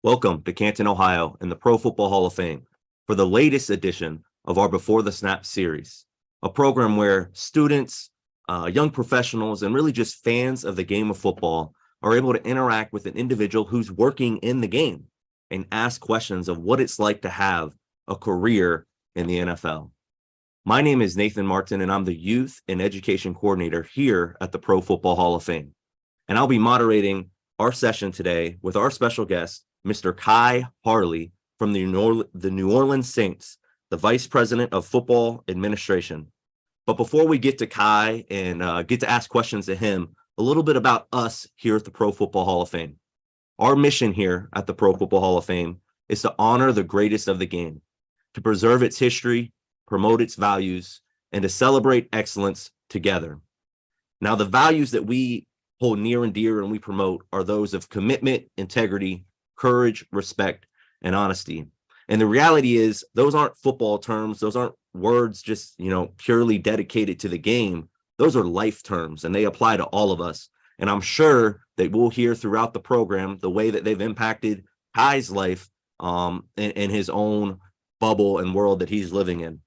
Welcome to Canton, Ohio, and the Pro Football Hall of Fame for the latest edition of our Before the Snap series, a program where students, young professionals, and really just fans of the game of football are able to interact with an individual who's working in the game and ask questions of what it's like to have a career in the NFL. My name is Nathan Martin, and I'm the Youth and Education Coordinator here at the Pro Football Hall of Fame. And I'll be moderating our session today with our special guest, Mr. Khai Harley from the New Orleans Saints, the Vice President of Football Administration. But before we get to Khai and get to ask questions to him, a little bit about us here at the Pro Football Hall of Fame. Our mission here at the Pro Football Hall of Fame is to honor the greatest of the game, to preserve its history, promote its values, and to celebrate excellence together. Now, the values that we hold near and dear and we promote are those of commitment, integrity, courage, respect, and honesty. And the reality is those aren't football terms. Those aren't words just, purely dedicated to the game. Those are life terms, and they apply to all of us. And I'm sure that we'll hear throughout the program the way that they've impacted Kai's life in his own bubble and world that he's living in.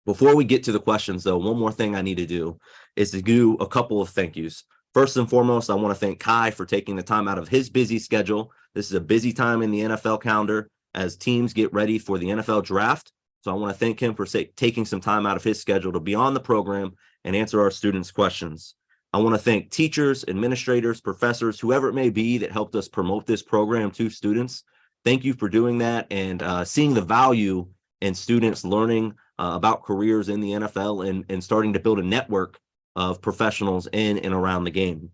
Before we get to the questions, though, one more thing I need to do is to do a couple of thank yous. First and foremost, I want to thank Khai for taking the time out of his busy schedule. This is a busy time in the NFL calendar as teams get ready for the NFL draft. So I want to thank him for taking some time out of his schedule to be on the program and answer our students' questions. I want to thank teachers, administrators, professors, whoever it may be that helped us promote this program to students. Thank you for doing that and seeing the value in students learning about careers in the NFL and starting to build a network of professionals in and around the game.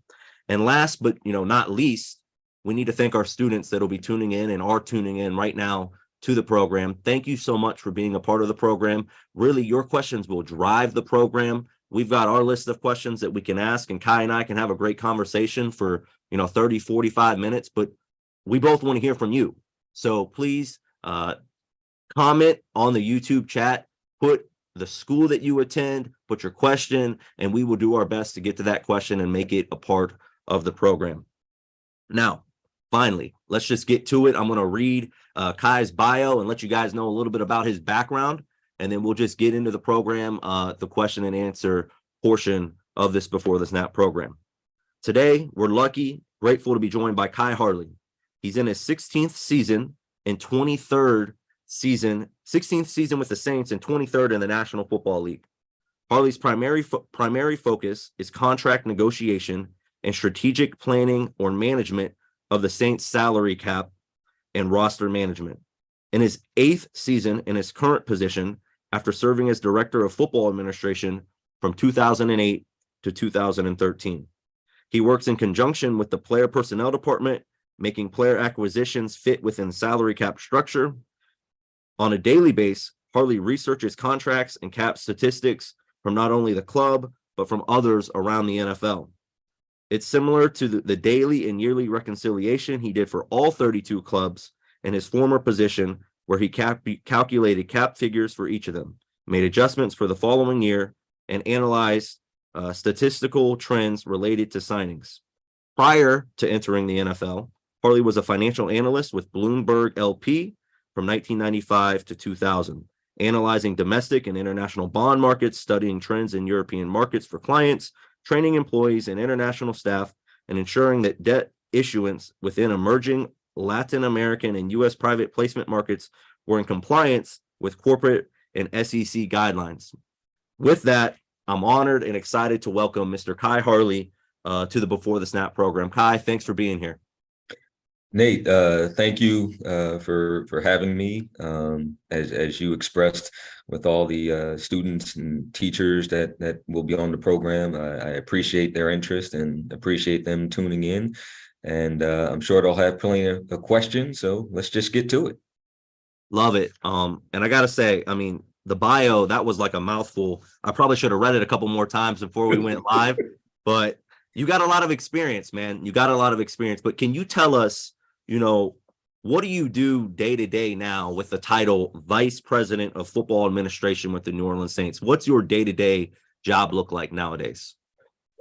And last but not least, we need to thank our students that will be tuning in and are tuning in right now to the program. Thank you so much for being a part of the program. Really, your questions will drive the program. We've got our list of questions that we can ask, and Khai and I can have a great conversation for 30, 45 minutes, but we both want to hear from you. So please comment on the YouTube chat, put the school that you attend, put your question, and we will do our best to get to that question and make it a part of the program. Now, finally, let's just get to it. I'm going to read Kai's bio and let you guys know a little bit about his background, and then we'll just get into the program, the question and answer portion of this Before the Snap program. Today, we're grateful to be joined by Khai Harley. He's in his 16th season and 16th season with the Saints and 23rd in the National Football League. Harley's primary focus is contract negotiation and strategic planning or management of the Saints' salary cap and roster management. In his 8th season in his current position, after serving as Director of Football Administration from 2008 to 2013. He works in conjunction with the Player Personnel Department, making player acquisitions fit within salary cap structure. On a daily basis, Harley researches contracts and cap statistics from not only the club, but from others around the NFL. It's similar to the daily and yearly reconciliation he did for all 32 clubs in his former position, where he calculated cap figures for each of them, made adjustments for the following year, and analyzed statistical trends related to signings. Prior to entering the NFL, Harley was a financial analyst with Bloomberg LP from 1995 to 2000, analyzing domestic and international bond markets, studying trends in European markets for clients, training employees and international staff, and ensuring that debt issuance within emerging Latin American and U.S. private placement markets were in compliance with corporate and SEC guidelines. With that, I'm honored and excited to welcome Mr. Khai Harley to the Before the Snap program. Khai, thanks for being here. Nate, thank you for having me. As you expressed, with all the students and teachers that will be on the program, I appreciate their interest and appreciate them tuning in. And I'm sure they'll have plenty of questions. So let's just get to it. Love it. And I gotta say, I mean, the bio, that was like a mouthful. I probably should have read it a couple more times before we went live, but you got a lot of experience, man. You got a lot of experience. But can you tell us, what do you do day to day now with the title Vice President of Football Administration with the New Orleans Saints? What's your day to day job look like nowadays?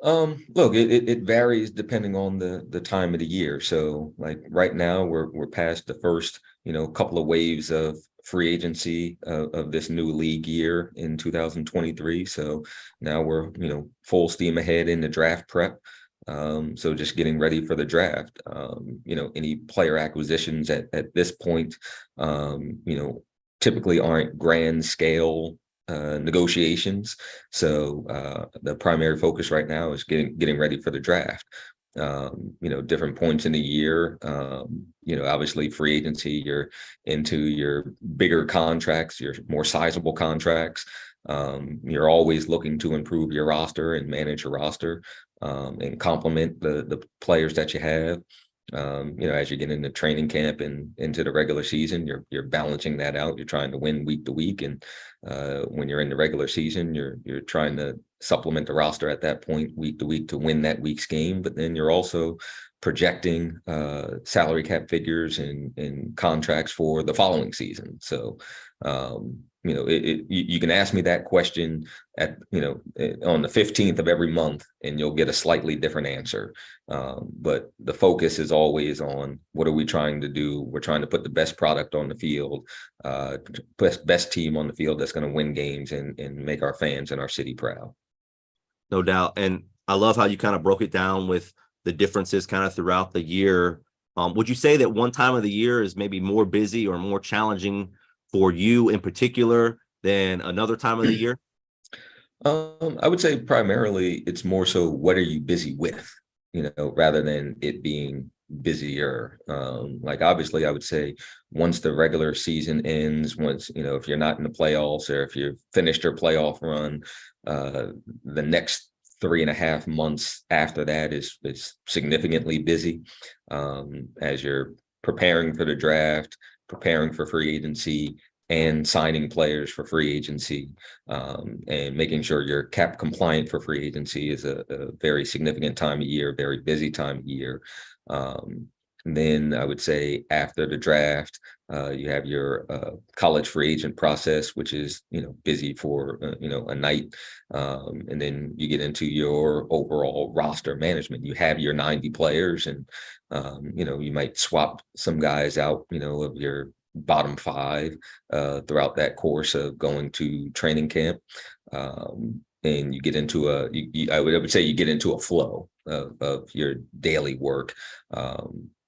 Look, it varies depending on the time of the year. So like right now we're past the first, couple of waves of free agency of this new league year in 2023. So now we're, full steam ahead in the draft prep. So just getting ready for the draft. Any player acquisitions at this point, typically aren't grand scale negotiations. So the primary focus right now is getting ready for the draft. Different points in the year, obviously free agency, you're into your bigger contracts, your more sizable contracts. You're always looking to improve your roster and manage your roster, and complement the players that you have. As you get into training camp and into the regular season, you're balancing that out. You're trying to win week to week, and when you're in the regular season, you're trying to supplement the roster at that point week to week to win that week's game. But then you're also projecting salary cap figures and contracts for the following season. So you can ask me that question at on the 15th of every month, and you'll get a slightly different answer. But the focus is always on what are we trying to do? We're trying to put the best product on the field, best team on the field that's going to win games and make our fans and our city proud. No doubt. And I love how you kind of broke it down with the differences kind of throughout the year. Would you say that one time of the year is maybe more busy or more challenging for you in particular than another time of the year? I would say primarily it's more so what are you busy with, rather than it being busier. Like obviously I would say once the regular season ends, once, if you're not in the playoffs or if you've finished your playoff run, the next 3.5 months after that is significantly busy, as you're preparing for the draft, preparing for free agency, and signing players for free agency, and making sure you're cap compliant for free agency is a very significant time of year, very busy time of year. Then I would say after the draft, you have your college free agent process, which is, busy for, a night. And then you get into your overall roster management. You have your 90 players and, you might swap some guys out, of your bottom 5 throughout that course of going to training camp. And you get into I would say you get into a flow of your daily work.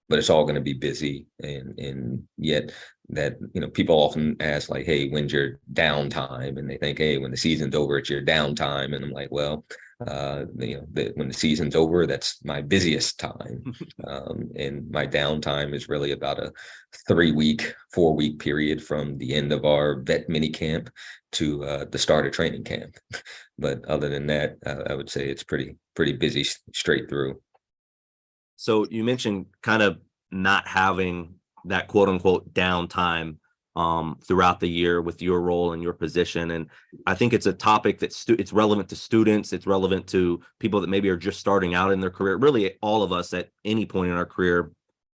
But it's all going to be busy, and yet that, people often ask like, hey, when's your downtime? And they think, hey, when the season's over, it's your downtime. And I'm like, well, when the season's over, that's my busiest time. And my downtime is really about a 4-week period from the end of our vet mini camp to the start of training camp. But other than that, I would say it's pretty busy straight through. So you mentioned kind of not having that quote unquote downtime. throughout the year with your role and your position. And I think it's a topic that's it's relevant to students. It's relevant to people that maybe are just starting out in their career. Really, all of us at any point in our career,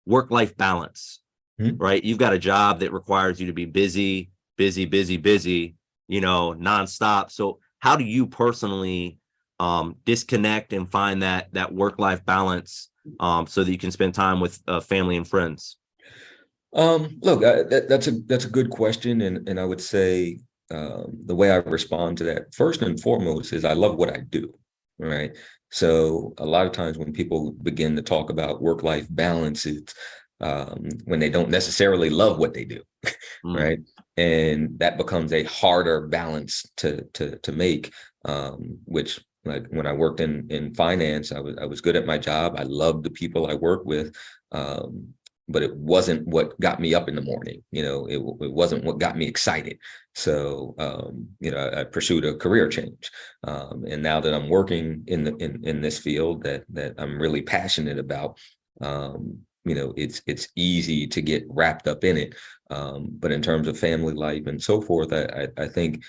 work-life balance, right? You've got a job that requires you to be busy, busy, busy, busy, nonstop. So how do you personally disconnect and find that work-life balance so that you can spend time with family and friends? Look, that's a good question, and I would say the way I respond to that first and foremost is I love what I do, right? So a lot of times when people begin to talk about work-life balance, it's when they don't necessarily love what they do, right? And that becomes a harder balance to make, which, like, when I worked in finance, I was good at my job. I loved the people I work with. But it wasn't what got me up in the morning. It wasn't what got me excited. So, I pursued a career change. And now that I'm working in this field that I'm really passionate about, it's easy to get wrapped up in it. But in terms of family life and so forth, I think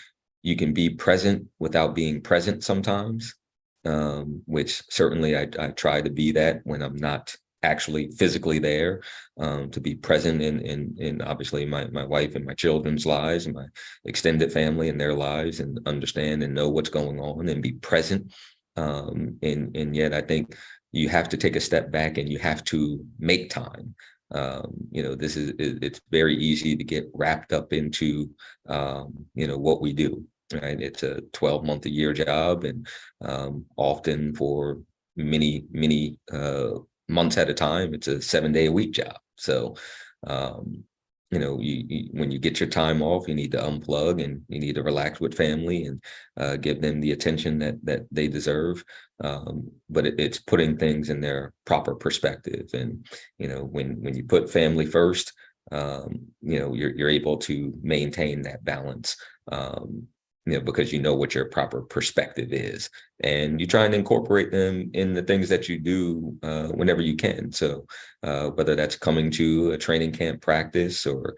you can be present without being present sometimes, which certainly I try to be that when I'm not actually physically there, to be present in obviously my wife and my children's lives and my extended family and their lives, and understand and know what's going on and be present. And yet I think you have to take a step back and you have to make time. It's very easy to get wrapped up into what we do, right? It's a 12-month-a-year job, and often for many months at a time, it's a 7-day-a-week job. So, when you get your time off, you need to unplug and you need to relax with family and give them the attention that they deserve. But it's putting things in their proper perspective. And, when you put family first, you're able to maintain that balance. Because you know what your proper perspective is, and you try and incorporate them in the things that you do whenever you can. So whether that's coming to a training camp practice, or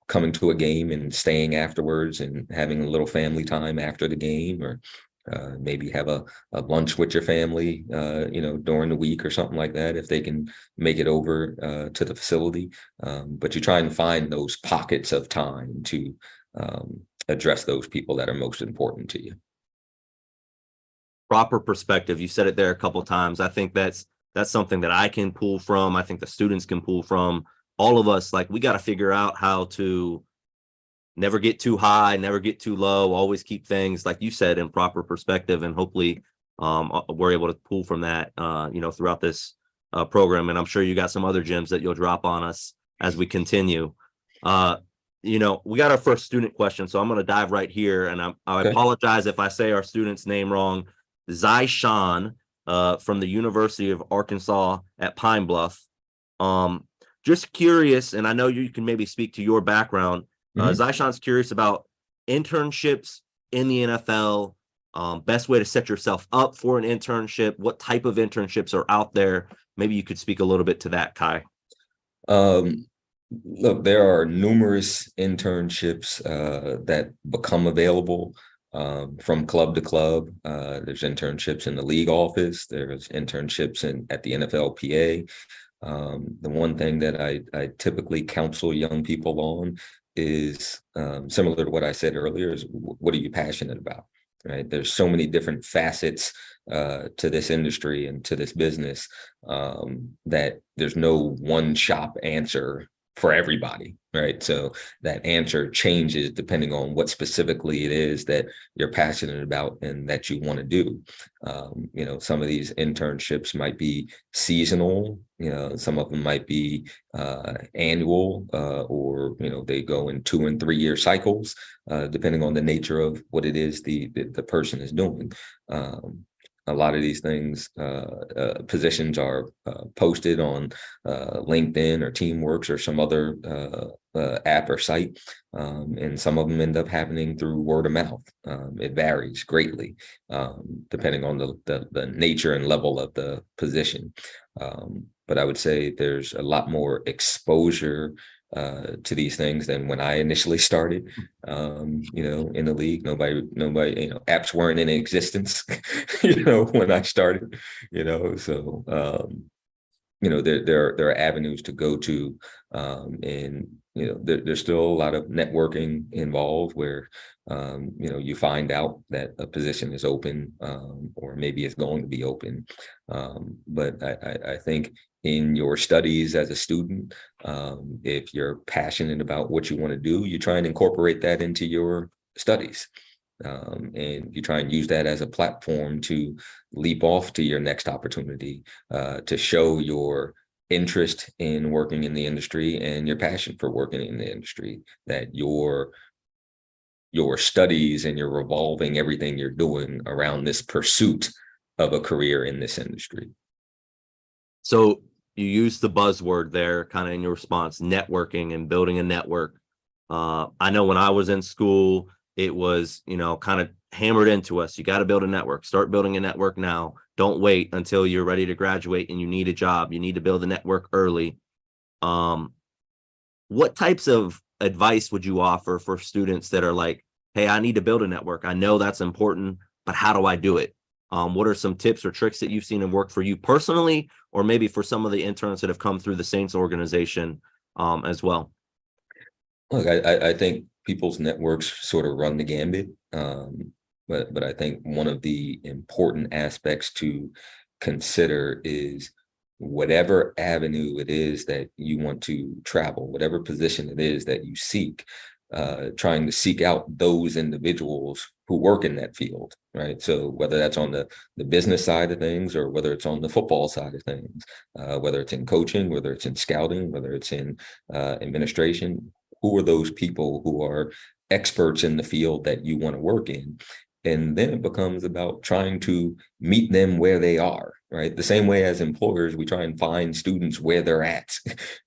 coming to a game and staying afterwards and having a little family time after the game, or maybe have a lunch with your family, during the week or something like that, if they can make it over to the facility. But you try and find those pockets of time to address those people that are most important to you. Proper perspective. You said it there a couple of times. I think that's something that I can pull from. I think the students can pull from. All of us, like, we got to figure out how to never get too high, never get too low, always keep things, like you said, in proper perspective. And hopefully we're able to pull from that, throughout this program. And I'm sure you got some other gems that you'll drop on us as we continue. We got our first student question, so I'm going to dive right here. And I apologize if I say our student's name wrong. Zyshawn from the University of Arkansas at Pine Bluff. Just curious, and I know you can maybe speak to your background. Zyshawn's curious about internships in the NFL, best way to set yourself up for an internship, what type of internships are out there. Maybe you could speak a little bit to that, Khai. Look, there are numerous internships that become available from club to club. There's internships in the league office. There's internships at the NFLPA. The one thing that I typically counsel young people on is similar to what I said earlier, is what are you passionate about, right? There's so many different facets to this industry and to this business that there's no one shop answer for everybody, right? So that answer changes depending on what specifically it is that you're passionate about and that you want to do. Some of these internships might be seasonal, some of them might be annual, or they go in 2 and 3 year cycles, depending on the nature of what it is the person is doing. A lot of these things, positions are posted on LinkedIn or Teamworks or some other app or site, and some of them end up happening through word of mouth. It varies greatly depending on the nature and level of the position. But I would say there's a lot more exposure to these things than when I initially started. In the league, nobody, apps weren't in existence, when I started, so there are avenues to go to, and there's still a lot of networking involved where you find out that a position is open, or maybe it's going to be open, but I think in your studies as a student, if you're passionate about what you want to do, you try and incorporate that into your studies. And you try and use that as a platform to leap off to your next opportunity, to show your interest in working in the industry and your passion for working in the industry, that your studies and you're revolving everything you're doing around this pursuit of a career in this industry. So you use the buzzword there kind of in your response, networking and building a network. I know when I was in school, it was, kind of hammered into us. You got to build a network, start building a network now. Don't wait until you're ready to graduate and you need a job. You need to build a network early. What types of advice would you offer for students that are like, hey, I need to build a network. I know that's important, but how do I do it? What are some tips or tricks that you've seen and work for you personally, or maybe for some of the interns that have come through the Saints organization as well? Look, I think people's networks sort of run the gambit. But I think one of the important aspects to consider is whatever avenue it is that you want to travel, whatever position it is that you seek, trying to seek out those individuals who work in that field, right? So whether that's on the business side of things or whether it's on the football side of things, whether it's in coaching, whether it's in scouting, whether it's in administration, who are those people who are experts in the field that you want to work in? And then it becomes about trying to meet them where they are, right? The same way as employers, we try and find students where they're at,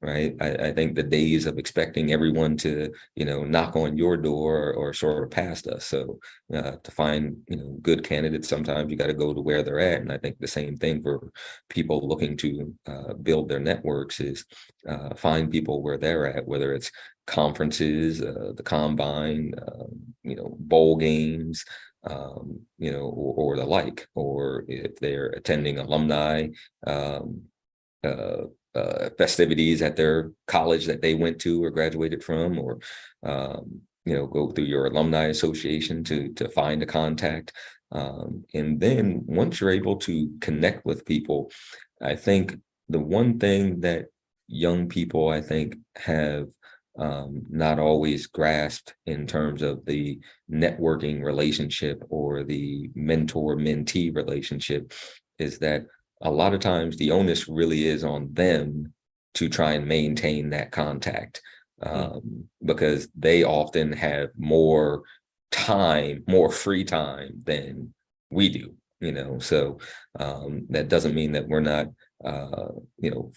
right? I think the days of expecting everyone to, knock on your door or sort of past us. So to find, good candidates, sometimes you got to go to where they're at. And I think the same thing for people looking to build their networks is find people where they're at, whether it's conferences, the combine, bowl games, or the like, or if they're attending alumni festivities at their college that they went to or graduated from, or go through your alumni association to find a contact. And then once you're able to connect with people, I think the one thing that young people, I think, have not always grasped in terms of the networking relationship or the mentor-mentee relationship is that a lot of times the onus really is on them to try and maintain that contact, because they often have more time, more free time than we do, so that doesn't mean that we're not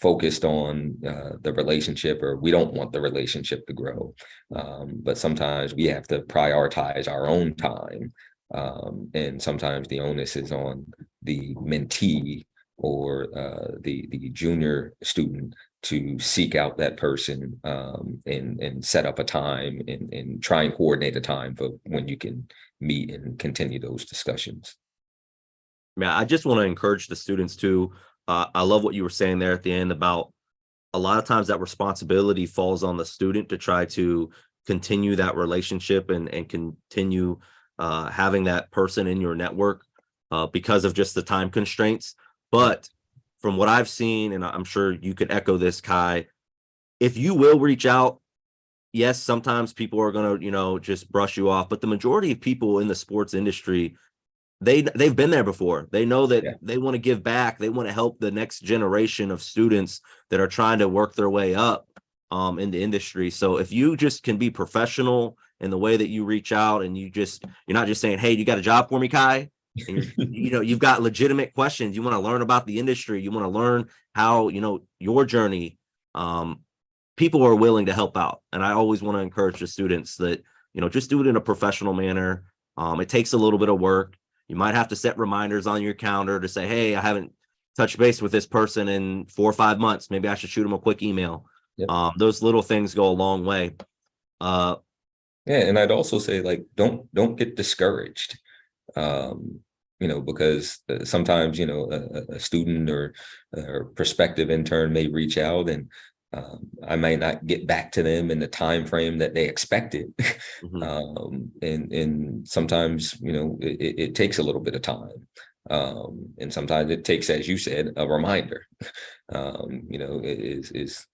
focused on the relationship, or we don't want the relationship to grow. But sometimes we have to prioritize our own time. And sometimes the onus is on the mentee or the junior student to seek out that person, and set up a time and try and coordinate a time for when you can meet and continue those discussions. Yeah, I just want to encourage the students to, I love what you were saying there at the end about a lot of times that responsibility falls on the student to try to continue that relationship and continue having that person in your network because of just the time constraints. But from what I've seen, and I'm sure you could echo this, Khai, if you will reach out, yes, sometimes people are going to, just brush you off. But the majority of people in the sports industry, they've been there before. They know that they want to give back. They want to help the next generation of students that are trying to work their way up in the industry. So if you just can be professional in the way that you reach out, and you're not just saying, hey, you got a job for me, Khai? And you've got legitimate questions. You want to learn about the industry. You want to learn how, your journey. People are willing to help out. And I always want to encourage the students that, just do it in a professional manner. It takes a little bit of work. You might have to set reminders on your calendar to say, hey, I haven't touched base with this person in 4 or 5 months. Maybe I should shoot them a quick email. Yep. Those little things go a long way. Uh, Yeah, and I'd also say, like, don't get discouraged. Because sometimes, a student or prospective intern may reach out, and I might not get back to them in the time frame that they expected. mhm, And sometimes, it takes a little bit of time. And sometimes it takes, as you said, a reminder. Is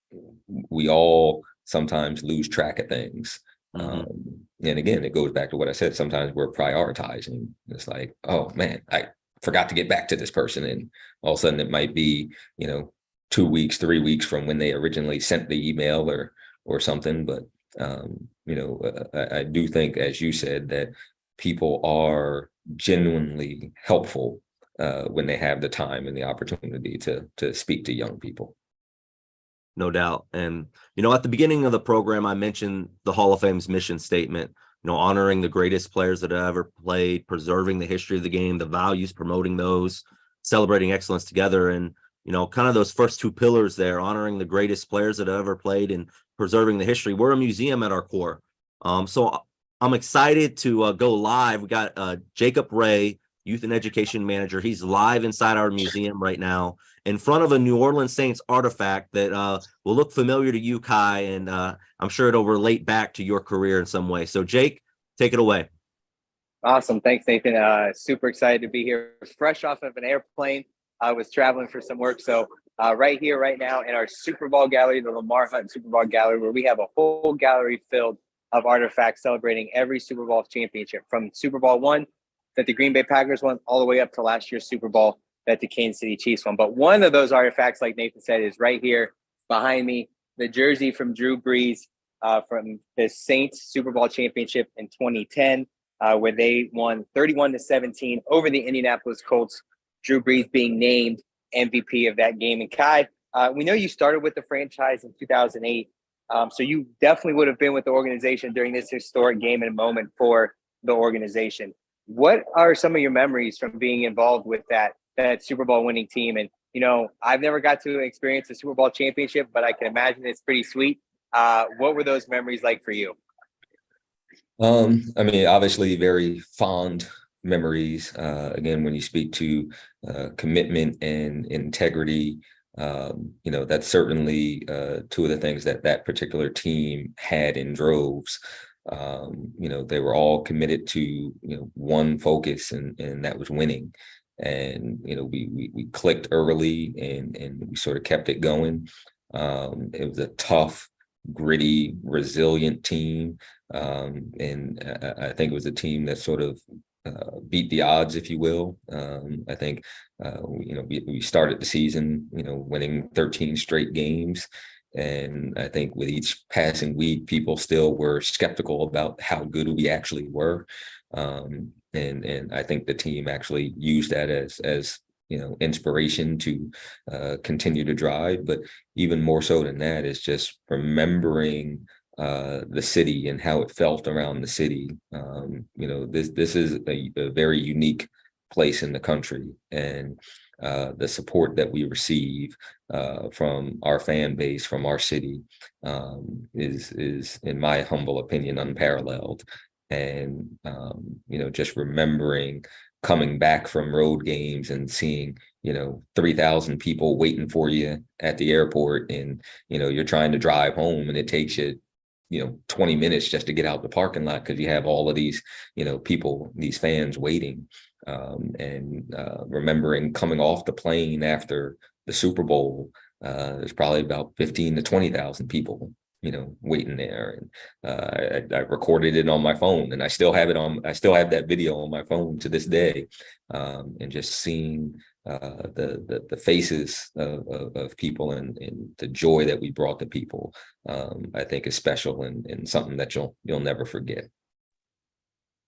we all sometimes lose track of things. mhm. And again, it goes back to what I said. Sometimes we're prioritizing. It's like, oh man, I forgot to get back to this person. And all of a sudden it might be, 2 weeks, 3 weeks from when they originally sent the email or something. But I do think, as you said, that people are genuinely helpful when they have the time and the opportunity to speak to young people. No doubt. And, at the beginning of the program, I mentioned the Hall of Fame's mission statement, honoring the greatest players that have ever played, preserving the history of the game, the values, promoting those, celebrating excellence together. And, kind of those first two pillars there, honoring the greatest players that have ever played and preserving the history. We're a museum at our core. So I'm excited to go live. We got Jacob Ray, Youth and Education Manager. He's live inside our museum right now in front of a New Orleans Saints artifact that will look familiar to you, Khai, and I'm sure it'll relate back to your career in some way. So, Jake, take it away. Awesome. Thanks, Nathan. Super excited to be here. Fresh off of an airplane. I was traveling for some work. So right here, right now in our Super Bowl gallery, the Lamar Hunt Super Bowl gallery, where we have a whole gallery filled of artifacts celebrating every Super Bowl championship, from Super Bowl I that the Green Bay Packers won all the way up to last year's Super Bowl that the Kansas City Chiefs won. But one of those artifacts, like Nathan said, is right here behind me, the jersey from Drew Brees from the Saints Super Bowl championship in 2010. Where they won 31-17 over the Indianapolis Colts, Drew Brees being named MVP of that game. And Khai, we know you started with the franchise in 2008, so you definitely would have been with the organization during this historic game and moment for the organization. What are some of your memories from being involved with that Super Bowl winning team? And, I've never got to experience a Super Bowl championship, but I can imagine it's pretty sweet. What were those memories like for you? Obviously very fond memories. Again, when you speak to commitment and integrity, that's certainly two of the things that particular team had in droves. They were all committed to, one focus, and that was winning. And, we clicked early and we sort of kept it going. It was a tough, gritty, resilient team. And I think it was a team that sort of beat the odds, if you will. I think, we started the season, winning 13 straight games. And I think with each passing week, people still were skeptical about how good we actually were. And I think the team actually used that as inspiration to continue to drive. But even more so than that is just remembering the city and how it felt around the city. This is a very unique place in the country, and the support that we receive from our fan base, from our city, is, in my humble opinion, unparalleled. And just remembering coming back from road games and seeing 3,000 people waiting for you at the airport, and you're trying to drive home, and it takes you 20 minutes just to get out the parking lot because you have all of these people, these fans waiting. And remembering coming off the plane after the Super Bowl, there's probably about 15 to 20,000 people waiting there. And I recorded it on my phone, and I still have that video on my phone to this day. And just seeing the faces of people and the joy that we brought to people, I think is special and something that you'll never forget.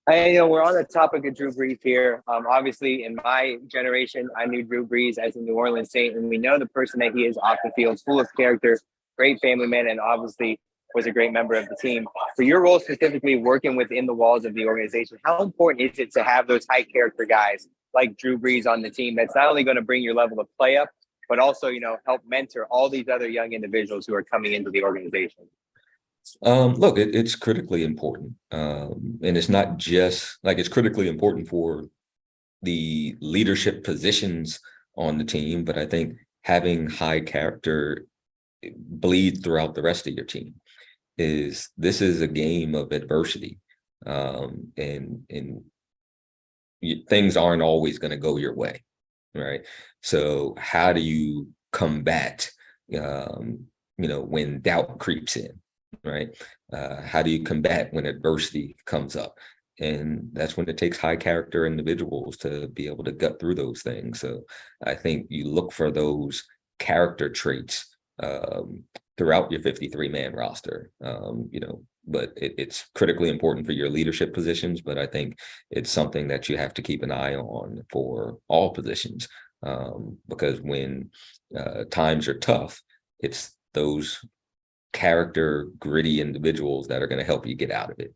We're on the topic of Drew Brees here. Obviously, in my generation, I knew Drew Brees as a New Orleans Saint, and we know the person that he is off the field, full of character, great family man, and obviously was a great member of the team. For your role specifically, working within the walls of the organization, how important is it to have those high character guys like Drew Brees on the team that's not only going to bring your level of play up, but also, help mentor all these other young individuals who are coming into the organization? Look, it's critically important. And it's not just like it's critically important for the leadership positions on the team, but I think having high character bleed throughout the rest of your team. This is a game of adversity. And things aren't always going to go your way, right? So how do you combat, when doubt creeps in, right? How do you combat when adversity comes up? And that's when it takes high character individuals to be able to gut through those things. So I think you look for those character traits throughout your 53-man roster, but it's critically important for your leadership positions. But I think it's something that you have to keep an eye on for all positions, because when times are tough, it's those character, gritty individuals that are going to help you get out of it.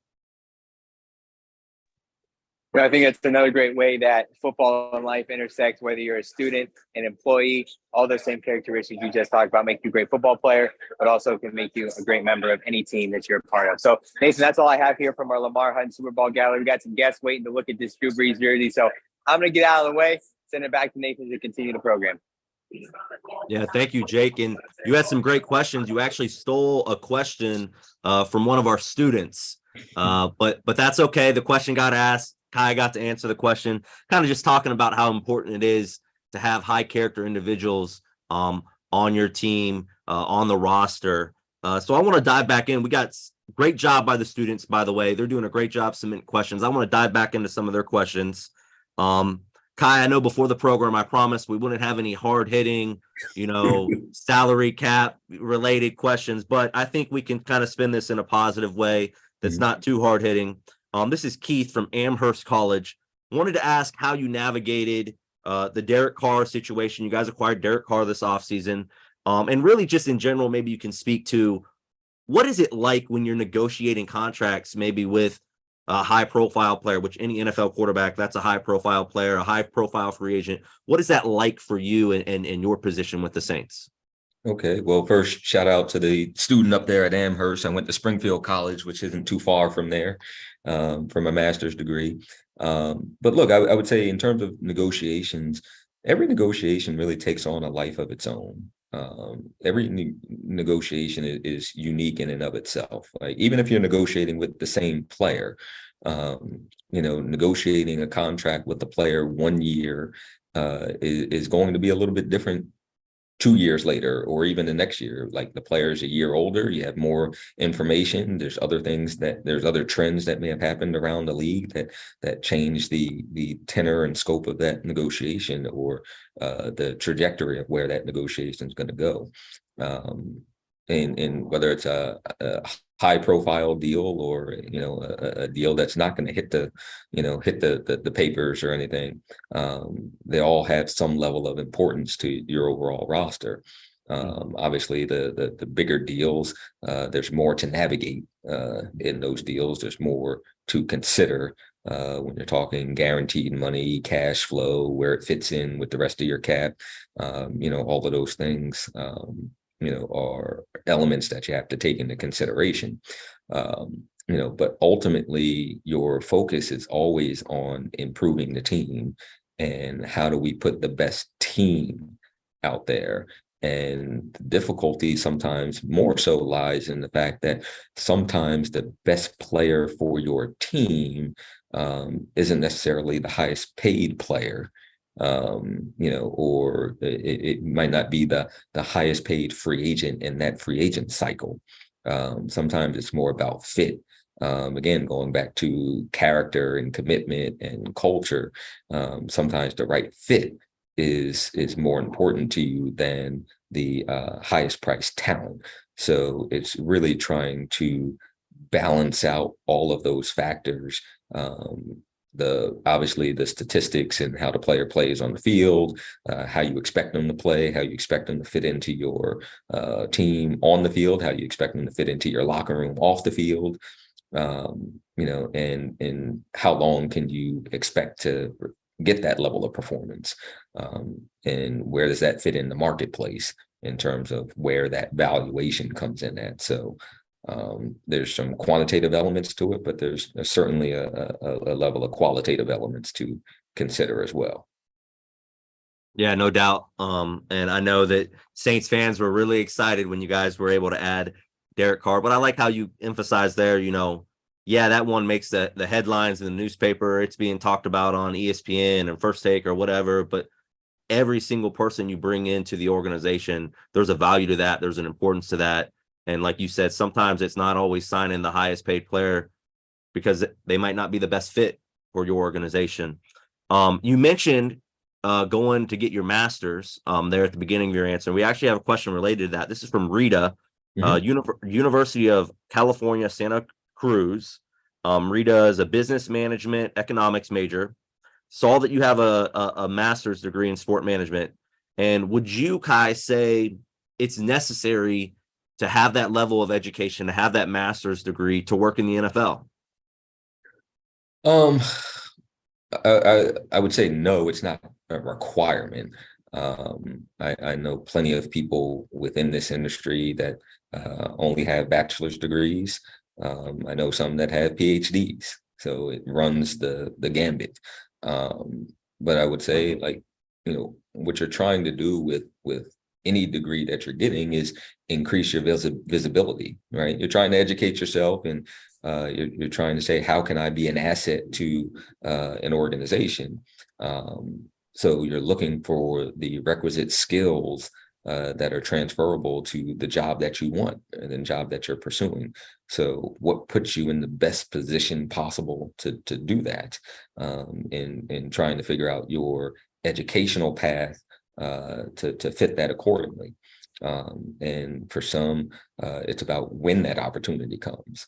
I think it's another great way that football and life intersects, whether you're a student, an employee, all those same characteristics you just talked about make you a great football player, but also can make you a great member of any team that you're a part of. So, Nathan, that's all I have here from our Lamar Hunt Super Bowl Gallery. We got some guests waiting to look at this Drew Brees jersey. So I'm going to get out of the way, send it back to Nathan to continue the program. Yeah, thank you, Jake. And you had some great questions. You actually stole a question from one of our students, but that's okay. The question got asked. Khai got to answer the question, kind of just talking about how important it is to have high character individuals on your team, on the roster. So I want to dive back in. We got great job by the students, by the way. They're doing a great job submitting questions. I want to dive back into some of their questions. Khai, I know before the program, I promised we wouldn't have any hard hitting, salary cap related questions, but I think we can kind of spin this in a positive way that's not too hard hitting. This is Keith from Amherst College. Wanted to ask how you navigated the Derek Carr situation. You guys acquired Derek Carr this offseason. And really just in general, maybe you can speak to what is it like when you're negotiating contracts, maybe with a high profile player, which any NFL quarterback, that's a high profile player, a high profile free agent. What is that like for you and your position with the Saints? Okay, well, first, shout out to the student up there at Amherst. I went to Springfield College, which isn't too far from there, from a master's degree. But look, I would say in terms of negotiations, every negotiation really takes on a life of its own. Every negotiation is unique in and of itself. Like even if you're negotiating with the same player, negotiating a contract with the player 1 year is going to be a little bit different 2 years later, or even the next year. Like the player's a year older, you have more information. There's other trends that may have happened around the league that change the tenor and scope of that negotiation, or the trajectory of where that negotiation is going to go. And whether it's a high profile deal or a deal that's not going to hit the papers or anything, they all have some level of importance to your overall roster. Obviously the bigger deals, there's more to navigate in those deals. There's more to consider when you're talking guaranteed money, cash flow, where it fits in with the rest of your cap. All of those things are elements that you have to take into consideration. But ultimately your focus is always on improving the team and how do we put the best team out there. And the difficulty sometimes more so lies in the fact that sometimes the best player for your team isn't necessarily the highest paid player. Or it might not be the highest paid free agent in that free agent cycle. Sometimes it's more about fit. Again, going back to character and commitment and culture, sometimes the right fit is more important to you than the highest priced talent. So it's really trying to balance out all of those factors. Obviously the statistics and how the player plays on the field, how you expect them to play, how you expect them to fit into your team on the field, how you expect them to fit into your locker room off the field, and how long can you expect to get that level of performance, and where does that fit in the marketplace in terms of where that valuation comes in at. So there's some quantitative elements to it, but there's certainly a level of qualitative elements to consider as well. Yeah, no doubt. And I know that Saints fans were really excited when you guys were able to add Derek Carr, but I like how you emphasize there, yeah, that one makes the headlines in the newspaper. It's being talked about on ESPN and First Take or whatever, but every single person you bring into the organization, there's a value to that. There's an importance to that. And like you said, sometimes it's not always signing the highest paid player because they might not be the best fit for your organization. You mentioned going to get your master's there at the beginning of your answer. We actually have a question related to that. This is from Rita, University of California, Santa Cruz. Rita is a business management economics major. Saw that you have a master's degree in sport management. And would you, Khai, say it's necessary to have that level of education, to have that master's degree to work in the NFL? I would say no, it's not a requirement. I know plenty of people within this industry that only have bachelor's degrees. I know some that have PhDs, so it runs the gambit. But I would say, like, what you're trying to do with any degree that you're getting is increase your visibility, right? You're trying to educate yourself, and you're trying to say, how can I be an asset to an organization? So you're looking for the requisite skills that are transferable to the job that you want and the job that you're pursuing. So what puts you in the best position possible to do that, in trying to figure out your educational path to fit that accordingly. And for some, it's about when that opportunity comes.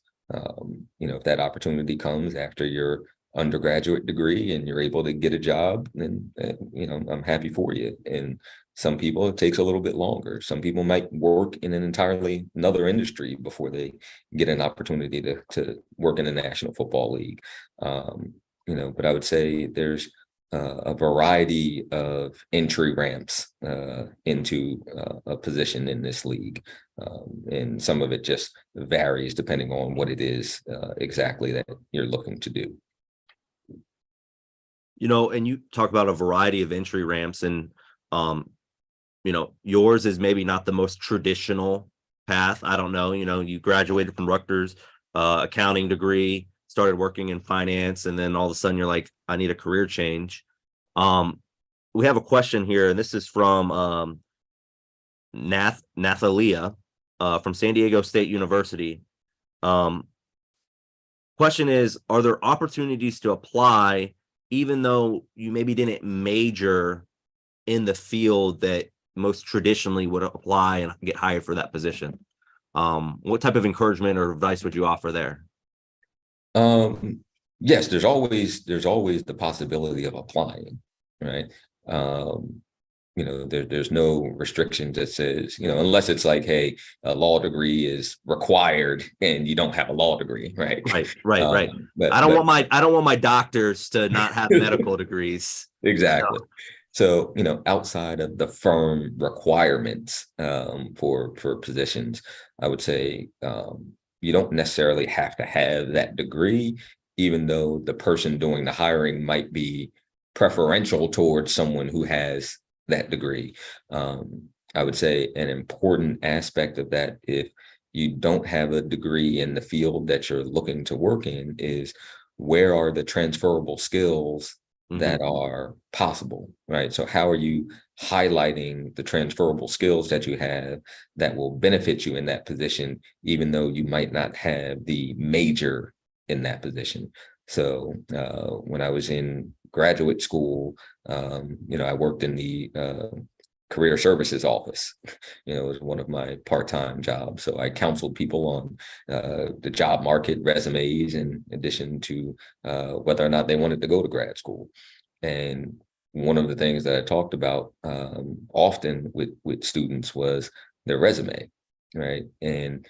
If that opportunity comes after your undergraduate degree and you're able to get a job, then I'm happy for you. And some people, it takes a little bit longer. Some people might work in an entirely another industry before they get an opportunity to work in the National Football League. But I would say there's a variety of entry ramps into a position in this league. And some of it just varies depending on what it is exactly that you're looking to do. And you talk about a variety of entry ramps, and yours is maybe not the most traditional path. I don't know, you graduated from Rutgers, accounting degree, started working in finance, and then all of a sudden you're like, I need a career change. We have a question here, and this is from Nathalia from San Diego State University. Question is, are there opportunities to apply even though you maybe didn't major in the field that most traditionally would apply and get hired for that position? What type of encouragement or advice would you offer there? Yes, there's always the possibility of applying, right? There's no restrictions that says, unless it's like, hey, a law degree is required and you don't have a law degree, right? Right. But I don't want my doctors to not have medical degrees. Exactly. So, outside of the firm requirements for positions, I would say you don't necessarily have to have that degree, even though the person doing the hiring might be preferential towards someone who has that degree. I would say an important aspect of that, if you don't have a degree in the field that you're looking to work in, is where are the transferable skills that are possible, right? So how are you highlighting the transferable skills that you have that will benefit you in that position, even though you might not have the major in that position? So when I was in graduate school, I worked in the career services office. It was one of my part-time jobs. So I counseled people on the job market, resumes, in addition to whether or not they wanted to go to grad school. And one of the things that I talked about often with students was their resume, right? And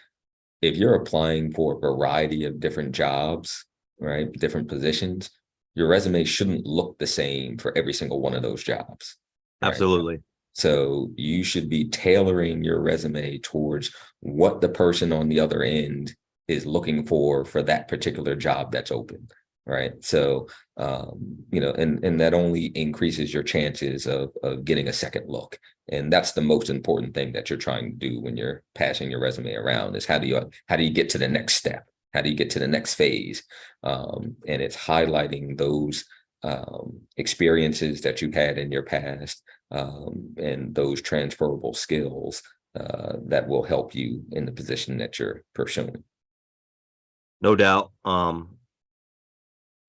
if you're applying for a variety of different jobs, right, different positions, your resume shouldn't look the same for every single one of those jobs. Right? Absolutely. So you should be tailoring your resume towards what the person on the other end is looking for that particular job that's open. Right. So, and that only increases your chances of getting a second look. And that's the most important thing that you're trying to do when you're passing your resume around is how do you get to the next step? How do you get to the next phase? And it's highlighting those experiences that you've had in your past and those transferable skills that will help you in the position that you're pursuing. No doubt.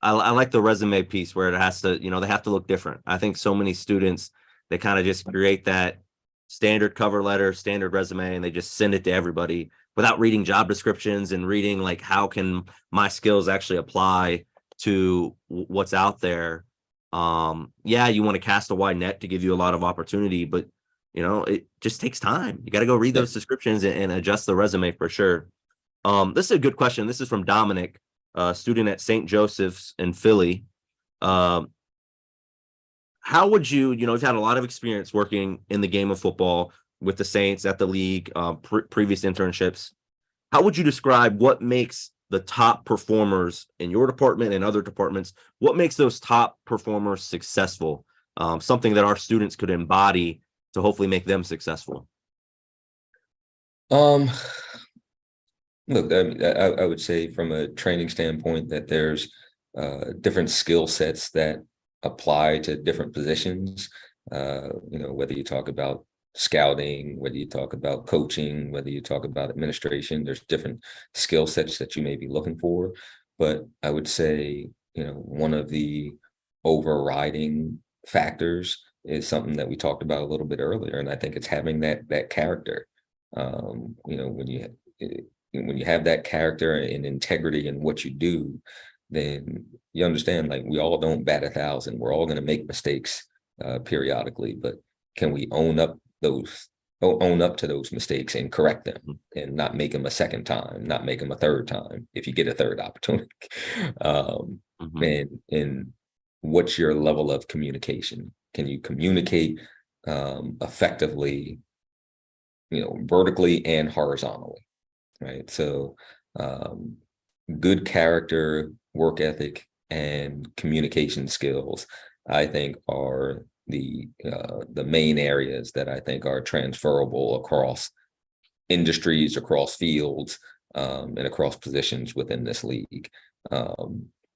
I like the resume piece where it has to, they have to look different. I think so many students, they kind of just create that standard cover letter, standard resume, and they just send it to everybody without reading job descriptions and reading like, how can my skills actually apply to what's out there? Yeah, you want to cast a wide net to give you a lot of opportunity, but it just takes time. You got to go read those descriptions and adjust the resume for sure. This is a good question. This is from Dominic, a student at St. Joseph's in Philly. How would you've had a lot of experience working in the game of football with the Saints at the league, previous internships. How would you describe what makes the top performers in your department and other departments? What makes those top performers successful? Something that our students could embody to hopefully make them successful. Look, I would say from a training standpoint that there's different skill sets that apply to different positions. Whether you talk about scouting, whether you talk about coaching, whether you talk about administration, there's different skill sets that you may be looking for. But I would say, one of the overriding factors is something that we talked about a little bit earlier, and I think it's having that character. When you have that character and integrity in what you do, then you understand, like, we all don't bat 1,000. We're all going to make mistakes periodically, but can we own up to those mistakes and correct them and not make them a second time, not make them a third time if you get a third opportunity? And what's your level of communication? Can you communicate effectively, vertically and horizontally? Right. So good character, work ethic, and communication skills, I think, are the main areas that I think are transferable across industries, across fields, and across positions within this league.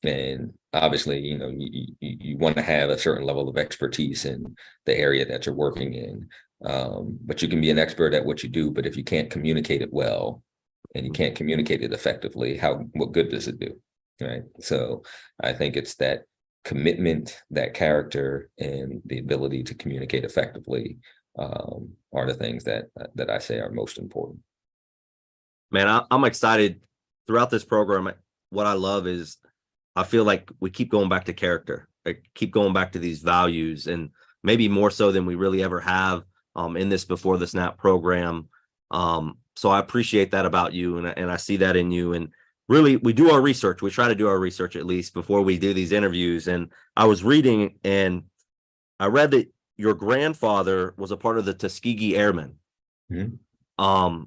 And obviously, you want to have a certain level of expertise in the area that you're working in. But you can be an expert at what you do, but if you can't communicate it well, and you can't communicate it effectively, what good does it do? Right. So I think it's that commitment, that character, and the ability to communicate effectively are the things that I say are most important. Man, I'm excited throughout this program. What I love is I feel like we keep going back to character. I keep going back to these values, and maybe more so than we really ever have in this Before the Snap program. So I appreciate that about you, and I see that in you. And really, we do our research. We try to do our research at least before we do these interviews. And I was reading, and I read that your grandfather was a part of the Tuskegee Airmen. Mm-hmm.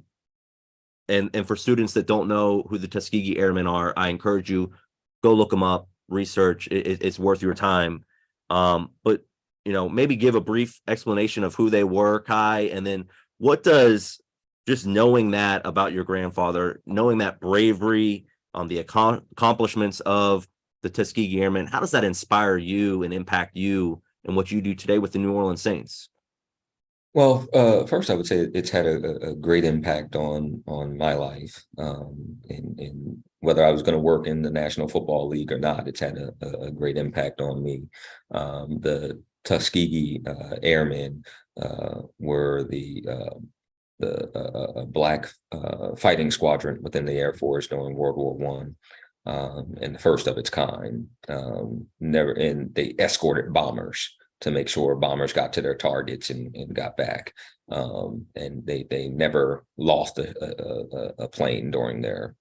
And for students that don't know who the Tuskegee Airmen are, I encourage you, go look them up, research. It's worth your time. But maybe give a brief explanation of who they were, Khai, and then what does just knowing that about your grandfather, knowing that bravery, the accomplishments of the Tuskegee Airmen, how does that inspire you and impact you and what you do today with the New Orleans Saints? Well, first, I would say it's had a great impact on my life, and whether I was going to work in the National Football League or not, it's had a great impact on me. The Tuskegee Airmen were the Black fighting squadron within the Air Force during World War I, and the first of its kind. They escorted bombers to make sure bombers got to their targets and got back. And they never lost a plane during their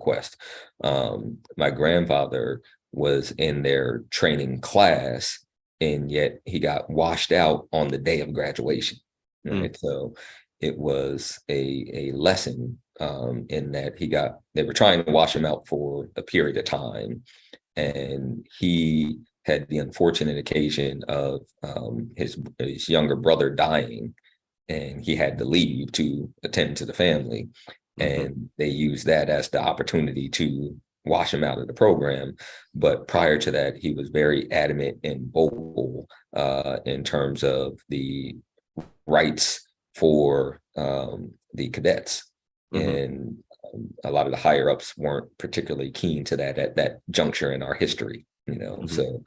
quest. My grandfather was in their training class, and yet he got washed out on the day of graduation. Right. So it was a lesson in that they were trying to wash him out for a period of time. And he had the unfortunate occasion of his younger brother dying, and he had to leave to attend to the family. And they used that as the opportunity to wash him out of the program. But prior to that, he was very adamant and vocal in terms of the rights for the cadets. And a lot of the higher ups weren't particularly keen to that at that juncture in our history, So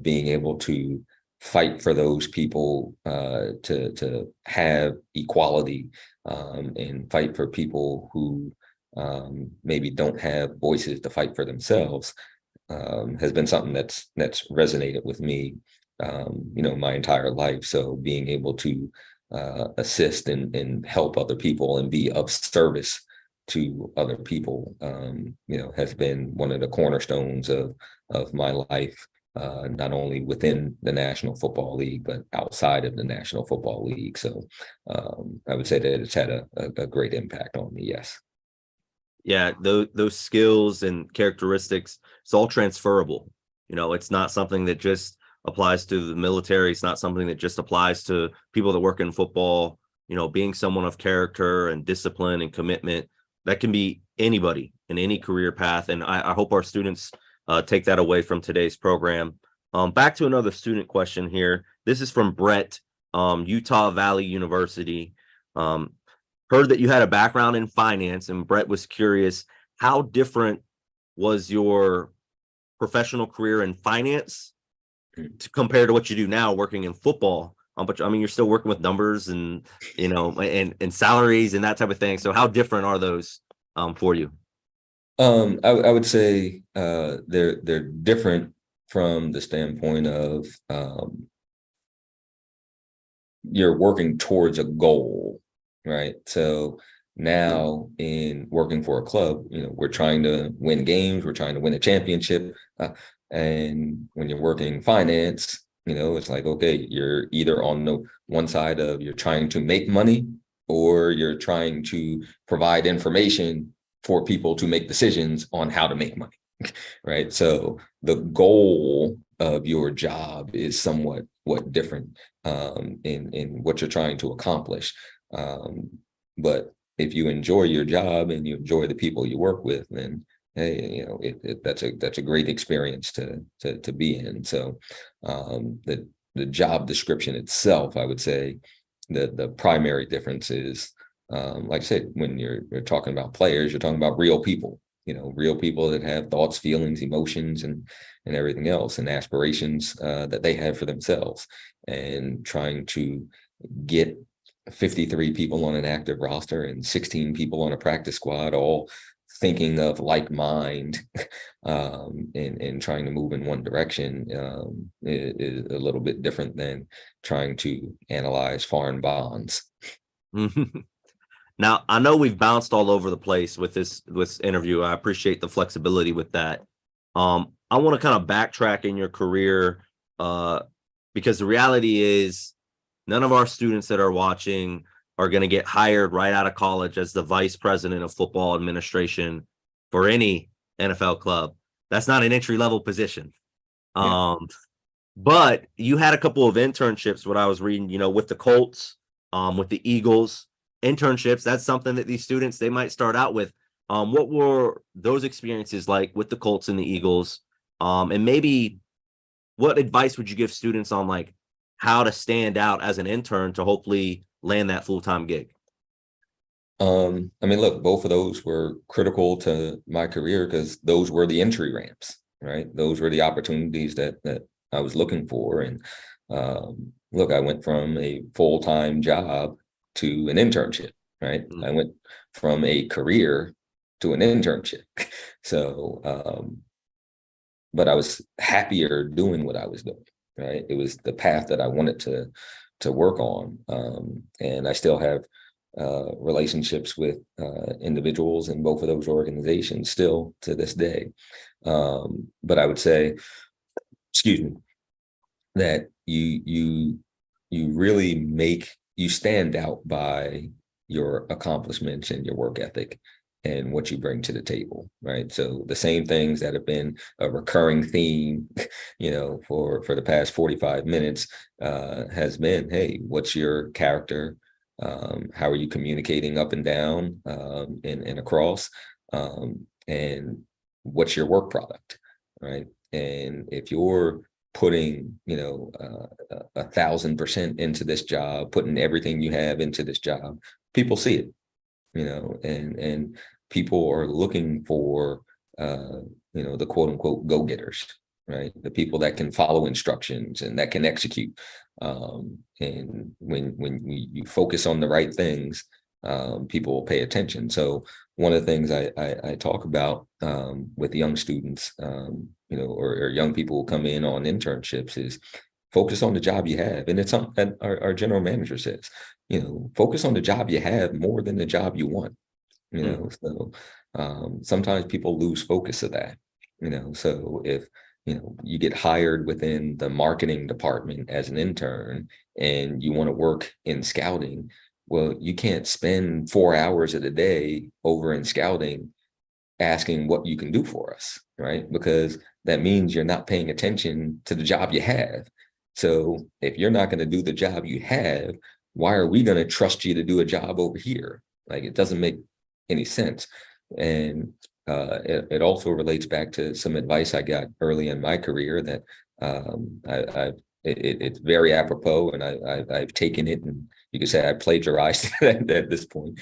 being able to fight for those people to have equality and fight for people who maybe don't have voices to fight for themselves has been something that's resonated with me, my entire life. So being able to assist and help other people and be of service to other people, has been one of the cornerstones of my life, not only within the National Football League, but outside of the National Football League. So I would say that it's had a great impact on me. Yes. Yeah, those skills and characteristics, it's all transferable. It's not something that just applies to the military. It's not something that just applies to people that work in football. Being someone of character and discipline and commitment, that can be anybody in any career path. And I hope our students take that away from today's program. Back to another student question here. This is from Brett, Utah Valley University. Heard that you had a background in finance, and Brett was curious, how different was your professional career in finance compared to what you do now working in football? But I mean, you're still working with numbers and, and salaries and that type of thing. So how different are those for you? I would say they're different from the standpoint of you're working towards a goal, right? So now in working for a club, we're trying to win games, we're trying to win a championship. And when you're working finance, it's like, okay, you're either on the one side of you're trying to make money, or you're trying to provide information for people to make decisions on how to make money, right? So the goal of your job is somewhat different in what you're trying to accomplish. But if you enjoy your job and you enjoy the people you work with, then hey, that's a great experience to be in. So the job description itself, I would say the primary difference is, like I said, when you're talking about players, you're talking about real people, real people that have thoughts, feelings, emotions, and everything else, and aspirations that they have for themselves, and trying to get 53 people on an active roster and 16 people on a practice squad, all thinking of like mind and trying to move in one direction is a little bit different than trying to analyze foreign bonds. Now, I know we've bounced all over the place with this interview. I appreciate the flexibility with that. I want to kind of backtrack in your career because the reality is none of our students that are watching are going to get hired right out of college as the vice president of football administration for any NFL club. That's not an entry-level position. Yeah. But you had a couple of internships, what I was reading, with the Colts, with the Eagles. Internships, that's something that these students, they might start out with. What were those experiences like with the Colts and the Eagles? And maybe what advice would you give students on like how to stand out as an intern to hopefully land that full-time gig? I mean, look, both of those were critical to my career because those were the entry ramps, right? Those were the opportunities that I was looking for. And look, I went from a full-time job to an internship, right? I went from a career to an internship. So, but I was happier doing what I was doing, right? It was the path that I wanted to work on. And I still have relationships with individuals in both of those organizations still to this day. But I would say, excuse me, that you really you stand out by your accomplishments and your work ethic and what you bring to the table, right? So the same things that have been a recurring theme, for the past 45 minutes, has been, hey, what's your character? How are you communicating up and down, and across? And what's your work product, right? And if you're putting 1,000% into this job, putting everything you have into this job, people see it, and people are looking for the quote unquote go-getters, right? The people that can follow instructions and that can execute. And when you focus on the right things, people will pay attention. So one of the things I talk about with young students, or young people who come in on internships, is focus on the job you have. And it's something that our general manager says, focus on the job you have more than the job you want. So sometimes people lose focus of that. So if you get hired within the marketing department as an intern and you want to work in scouting, well, you can't spend 4 hours of the day over in scouting asking what you can do for us, right? Because that means you're not paying attention to the job you have. So if you're not going to do the job you have, why are we going to trust you to do a job over here? Like, it doesn't make any sense. And it also relates back to some advice I got early in my career that it's very apropos, and I've taken it, and you could say I plagiarized it at this point.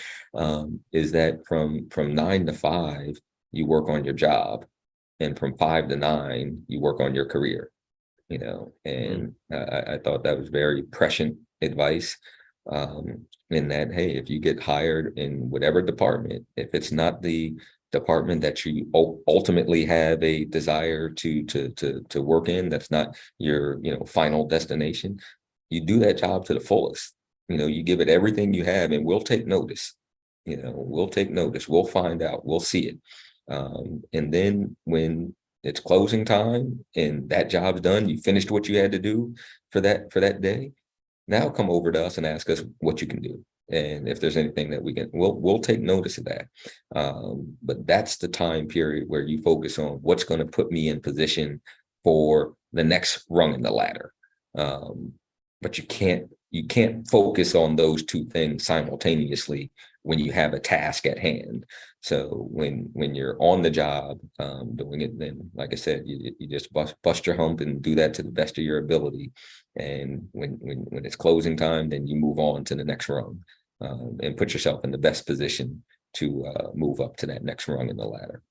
Is that from 9 to 5 you work on your job, and from 5 to 9 you work on your career. And I thought that was very prescient advice. In that, hey, if you get hired in whatever department, if it's not the department that you ultimately have a desire to work in, that's not your final destination, you do that job to the fullest. You give it everything you have, and we'll take notice. We'll find out, we'll see it. And then when it's closing time and that job's done, you finished what you had to do for that day, now come over to us and ask us what you can do. And if there's anything that we'll take notice of that. But that's the time period where you focus on what's going to put me in position for the next rung in the ladder. But you can't focus on those two things simultaneously when you have a task at hand. So when you're on the job doing it, then, like I said, you just bust your hump and do that to the best of your ability. And when it's closing time, then you move on to the next rung, and put yourself in the best position to move up to that next rung in the ladder.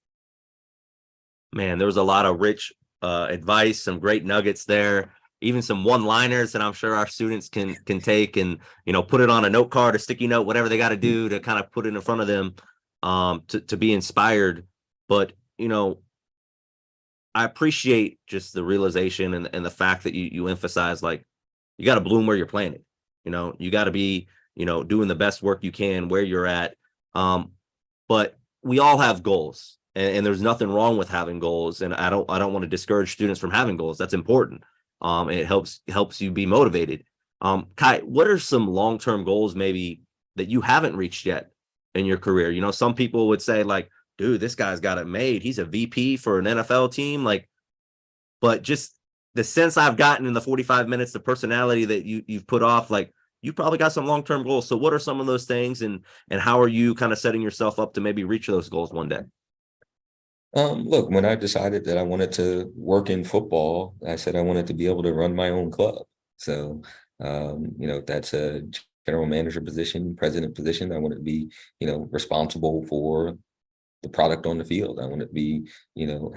Man, there was a lot of rich advice, some great nuggets there, even some one-liners that I'm sure our students can take and put it on a note card, a sticky note, whatever they got to do to kind of put it in front of them to be inspired. But I appreciate just the realization and the fact that you emphasize, like, you got to bloom where you're planted. You got to be doing the best work you can where you're at. But we all have goals, and there's nothing wrong with having goals. And I don't want to discourage students from having goals. That's important. And it helps you be motivated. Khai, what are some long-term goals maybe that you haven't reached yet in your career? Some people would say, like, dude, this guy's got it made. He's a VP for an NFL team. Like, but just the sense I've gotten in the 45 minutes, the personality that you've put off, like, you probably got some long-term goals. So what are some of those things, and how are you kind of setting yourself up to maybe reach those goals one day? Look, when I decided that I wanted to work in football, I said I wanted to be able to run my own club. So, that's a general manager position, president position. I wanted to be, responsible for the product on the field. I want to be,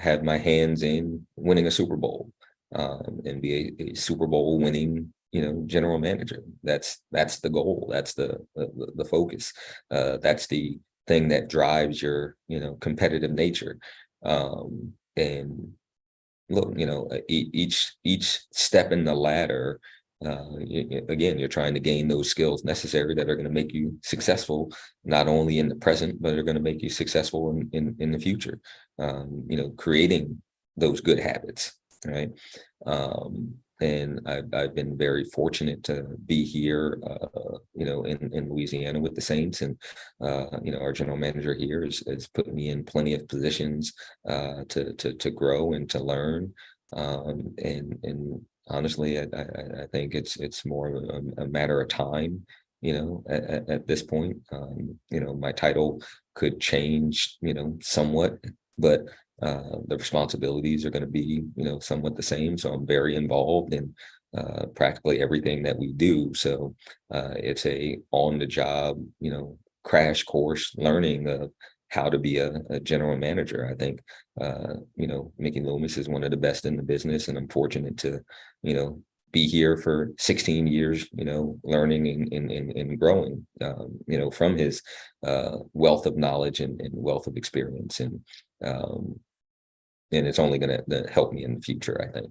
have my hands in winning a Super Bowl, and be a Super Bowl winning, general manager. That's the goal. That's the focus. That's the thing that drives your, competitive nature. And look, each step in the ladder again, you're trying to gain those skills necessary that are going to make you successful, not only in the present, but are going to make you successful in the future. Creating those good habits, right? And I've been very fortunate to be here, in Louisiana with the Saints, and our general manager here has put me in plenty of positions to grow and to learn, and honestly, I think it's more of a matter of time. At this point, my title could change, somewhat, but the responsibilities are going to be, somewhat the same. So I'm very involved in practically everything that we do. So it's a on the job, crash course learning of how to be a general manager. I think, Mickey Loomis is one of the best in the business, and I'm fortunate to, be here for 16 years, learning and growing, from his wealth of knowledge and wealth of experience. And it's only going to help me in the future, I think.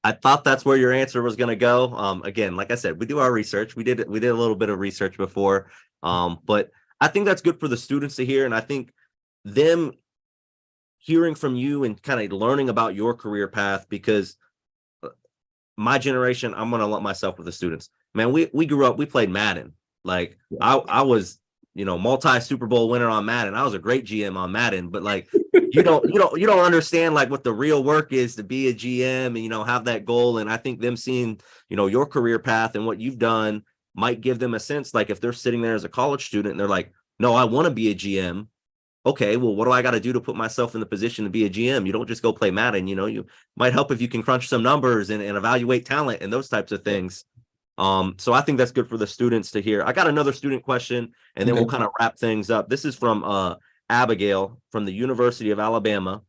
I thought that's where your answer was going to go. Again, like I said, we do our research. We did a little bit of research before, but I think that's good for the students to hear. And I think them hearing from you and kind of learning about your career path, because my generation, I'm going to lump myself with the students. Man, we grew up, we played Madden. Like I was, multi Super Bowl winner on Madden. I was a great GM on Madden, but like, you don't understand like what the real work is to be a GM and, have that goal. And I think them seeing, your career path and what you've done might give them a sense, like if they're sitting there as a college student and they're like, no, I want to be a GM. Okay, well, what do I got to do to put myself in the position to be a GM? You don't just go play Madden, you might help if you can crunch some numbers and evaluate talent and those types of things. So I think that's good for the students to hear. I got another student question, and then we'll kind of wrap things up. This is from Abigail from the University of Alabama.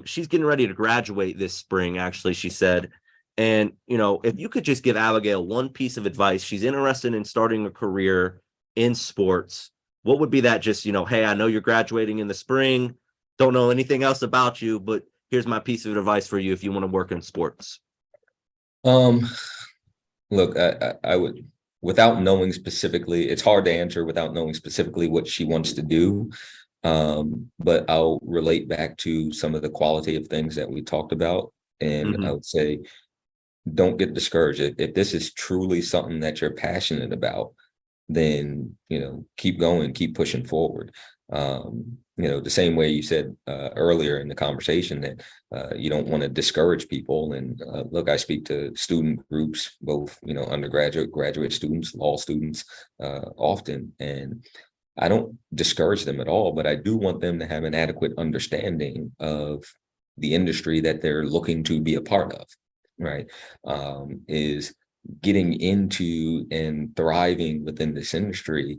She's getting ready to graduate this spring, actually, she said. And, if you could just give Abigail one piece of advice, she's interested in starting a career in sports. What would be that? Just, hey, I know you're graduating in the spring. Don't know anything else about you, but here's my piece of advice for you if you want to work in sports. Look, I would, without knowing specifically, it's hard to answer without knowing specifically what she wants to do. But I'll relate back to some of the qualitative things that we talked about. And I would say, don't get discouraged. If this is truly something that you're passionate about, then, keep going, keep pushing forward. The same way you said earlier in the conversation that you don't want to discourage people. And look, I speak to student groups, both, undergraduate, graduate students, law students often, and I don't discourage them at all, but I do want them to have an adequate understanding of the industry that they're looking to be a part of, right? Is getting into and thriving within this industry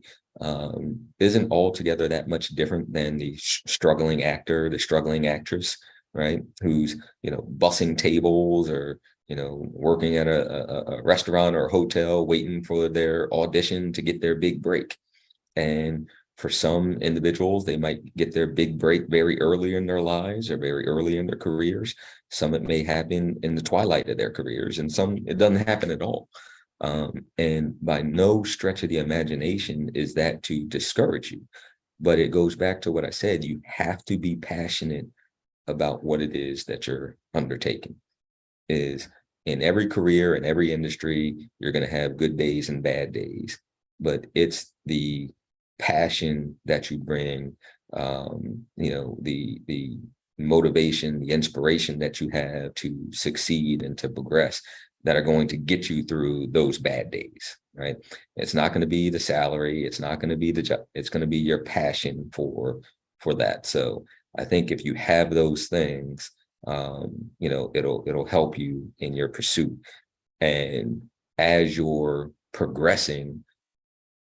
isn't altogether that much different than the struggling actor, the struggling actress, right? Who's, bussing tables or, working at a restaurant or a hotel, waiting for their audition to get their big break. And for some individuals, they might get their big break very early in their lives or very early in their careers. Some it may happen in the twilight of their careers, and some it doesn't happen at all. And by no stretch of the imagination is that to discourage you. But it goes back to what I said, you have to be passionate about what it is that you're undertaking. Is in every career, in every industry, you're going to have good days and bad days, but it's the passion that you bring, the motivation, the inspiration that you have to succeed and to progress that are going to get you through those bad days, right? It's not going to be the salary. It's not going to be the job. It's going to be your passion for that. So I think if you have those things, it'll help you in your pursuit. And as you're progressing,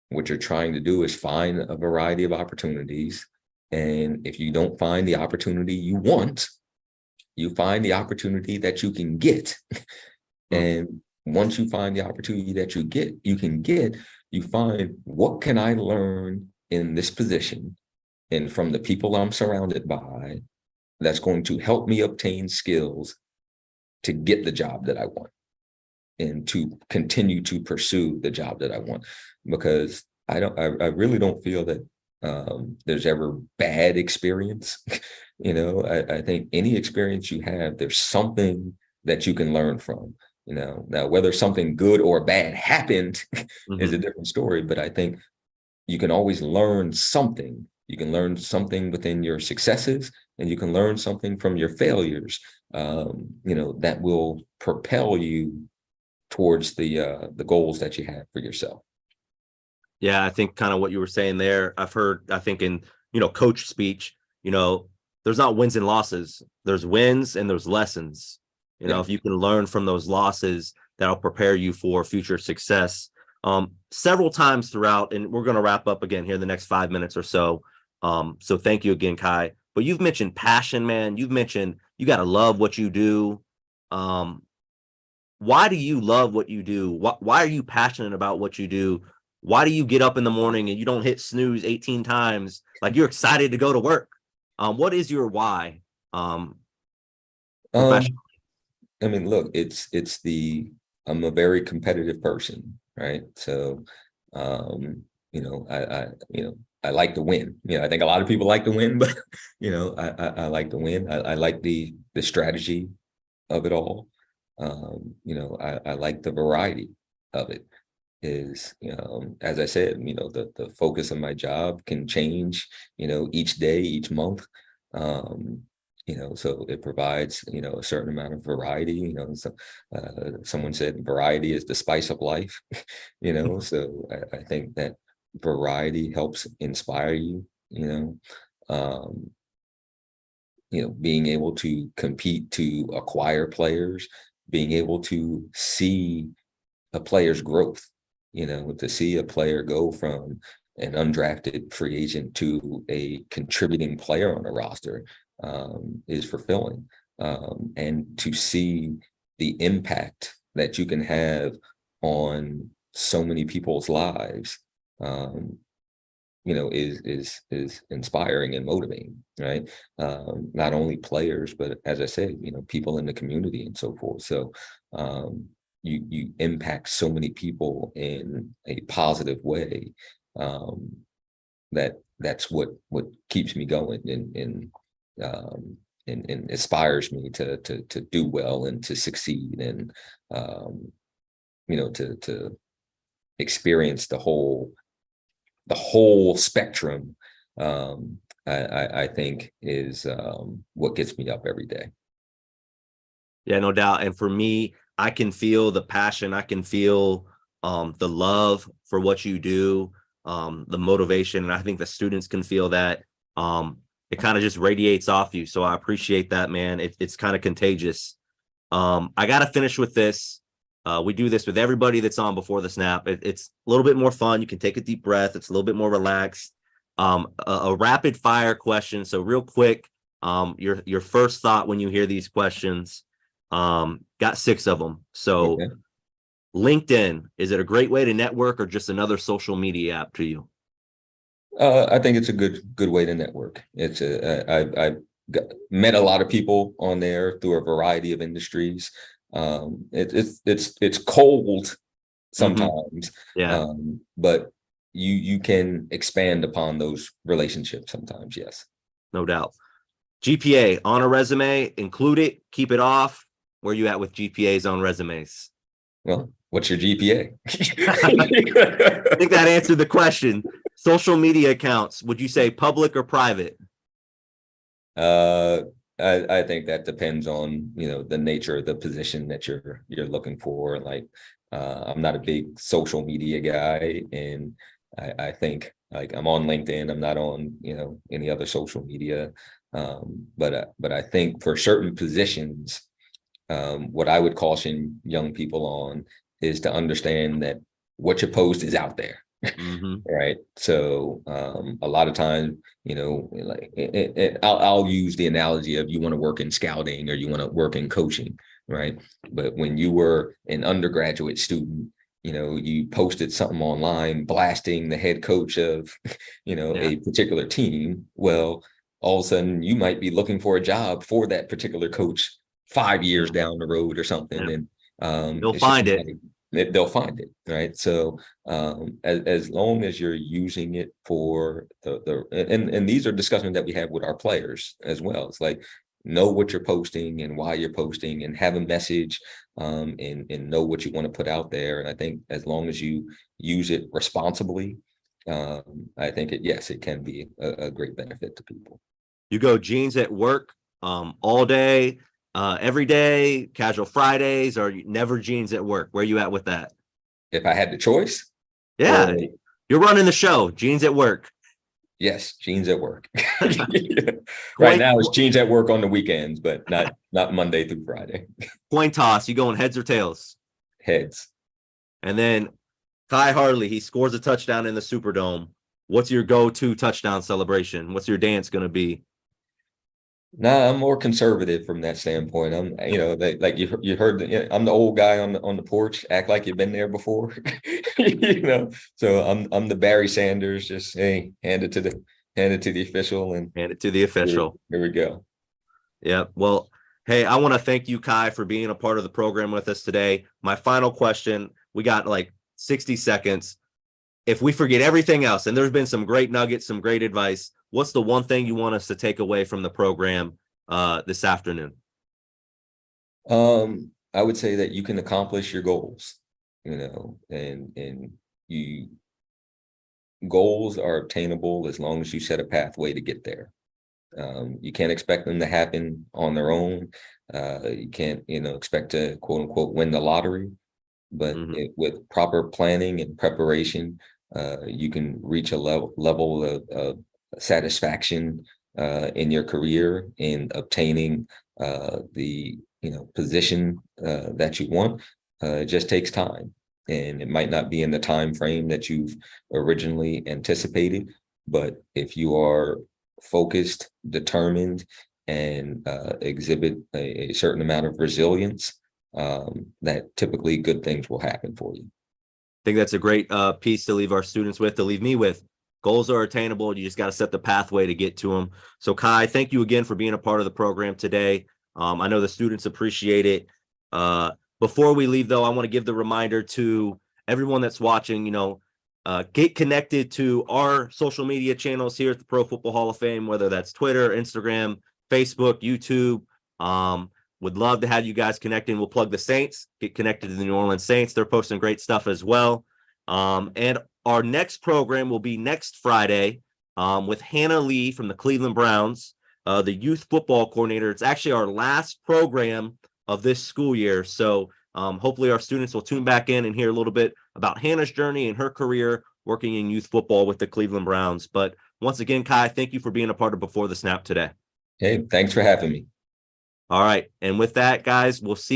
what you're trying to do is find a variety of opportunities. And if you don't find the opportunity you want, you find the opportunity that you can get. And once you find the opportunity that you find, what can I learn in this position and from the people I'm surrounded by that's going to help me obtain skills to get the job that I want. and to continue to pursue the job that I want, because I really don't feel that there's ever bad experience. I think any experience you have, there's something that you can learn from. Now whether something good or bad happened is a different story, but I think you can always learn something. You can learn something within your successes, and you can learn something from your failures, that will propel you towards the goals that you have for yourself. Yeah, I think kind of what you were saying there. I've heard, I think in, coach speech, there's not wins and losses. There's wins and there's lessons. If you can learn from those losses, that'll prepare you for future success. Several times throughout, and we're going to wrap up again here in the next 5 minutes or so. So thank you again, Khai. But you've mentioned passion, man. You've mentioned you got to love what you do. Why do you love what you do? Why are you passionate about what you do? Why do you get up in the morning and you don't hit snooze 18 times? Like, you're excited to go to work. What is your why? Professionally? I mean, look, I'm a very competitive person, right? So, I like to win. I think a lot of people like to win, but I like to win. I like the strategy of it all. I like the variety of it. Is, as I said, the focus of my job can change, each day, each month. So it provides, a certain amount of variety. Someone said variety is the spice of life. So I think that variety helps inspire you. Being able to compete, to acquire players, being able to see a player's growth, to see a player go from an undrafted free agent to a contributing player on a roster is fulfilling. And to see the impact that you can have on so many people's lives, is inspiring and motivating, right? Not only players, but as I said, people in the community and so forth. So you impact so many people in a positive way. That's what keeps me going and inspires me to do well and to succeed, and to experience the whole spectrum. I think is what gets me up every day. Yeah, no doubt. And for me, I can feel the passion. I can feel the love for what you do, the motivation. And I think the students can feel that. It kind of just radiates off you. So I appreciate that, man. It's kind of contagious. I got to finish with this. We do this with everybody that's on Before the Snap. It's a little bit more fun. You can take a deep breath. It's a little bit more relaxed. A rapid fire question. So real quick, your first thought when you hear these questions. Got 6 of them. So okay. LinkedIn, is it a great way to network or just another social media app to you? I think it's a good way to network. I've met a lot of people on there through a variety of industries. It's cold sometimes, yeah. But you can expand upon those relationships sometimes. Yes, no doubt. GPA on a resume, include it, keep it off. Where are you at with GPAs on resumes? Well, what's your GPA? I think that answered the question. Social media accounts, would you say public or private? I think that depends on, the nature of the position that you're looking for. Like, I'm not a big social media guy, and I think, like, I'm on LinkedIn. I'm not on, any other social media. But I think for certain positions, what I would caution young people on is to understand that what you post is out there. Right. So a lot of times, like I'll use the analogy of, you want to work in scouting or you want to work in coaching, right? But when you were an undergraduate student, you posted something online blasting the head coach of, a particular team. Well, all of a sudden you might be looking for a job for that particular coach 5 years down the road or something. They'll It's just find it. they'll find it, right? So as long as you're using it for and these are discussions that we have with our players as well. It's like, know what you're posting and why you're posting, and have a message, and know what you want to put out there. And I think as long as you use it responsibly, I think it can be a great benefit to people. You go jeans at work all day, every day, casual Fridays, or never jeans at work? Where are you at with that? If I had the choice, Yeah, or, you're running the show. Jeans at work. yes, jeans at work. Right Coin, now it's jeans at work on the weekends, but not Monday through Friday. coin toss. You going heads or tails? Heads. And then Khai Harley, he scores a touchdown in the Superdome. What's your go-to touchdown celebration? What's your dance going to be? Nah, I'm more conservative from that standpoint. I'm, like you heard, I'm the old guy on the porch. Act like you've been there before, So I'm the Barry Sanders. Just, hey, hand it to the official, and Hand it to the official. Here we go. Yeah. Well, hey, I want to thank you, Khai, for being a part of the program with us today. My final question, we got like 60 seconds. If we forget everything else, and there's been some great nuggets, some great advice, what's the one thing you want us to take away from the program this afternoon? I would say that you can accomplish your goals, and you goals are obtainable as long as you set a pathway to get there. You can't expect them to happen on their own. You can't, expect to quote unquote win the lottery, but with proper planning and preparation, you can reach a level of satisfaction in your career, in obtaining the position that you want. It just takes time, and it might not be in the time frame that you've originally anticipated, but if you are focused, determined, and exhibit a certain amount of resilience, that typically good things will happen for you. I think that's a great piece to leave our students with, to leave me with. Goals are attainable. You just got to set the pathway to get to them. So, Khai, thank you again for being a part of the program today. I know the students appreciate it. Before we leave, though, I want to give the reminder to everyone that's watching, get connected to our social media channels here at the Pro Football Hall of Fame, whether that's Twitter, Instagram, Facebook, YouTube. Would love to have you guys connecting. We'll plug the Saints, get connected to the New Orleans Saints. They're posting great stuff as well. And our next program will be next Friday with Hannah Lee from the Cleveland Browns, the youth football coordinator. It's actually our last program of this school year. So hopefully our students will tune back in and hear a little bit about Hannah's journey and her career working in youth football with the Cleveland Browns. But once again, Khai, thank you for being a part of Before the Snap today. Hey, thanks for having me. All right. And with that, guys, we'll see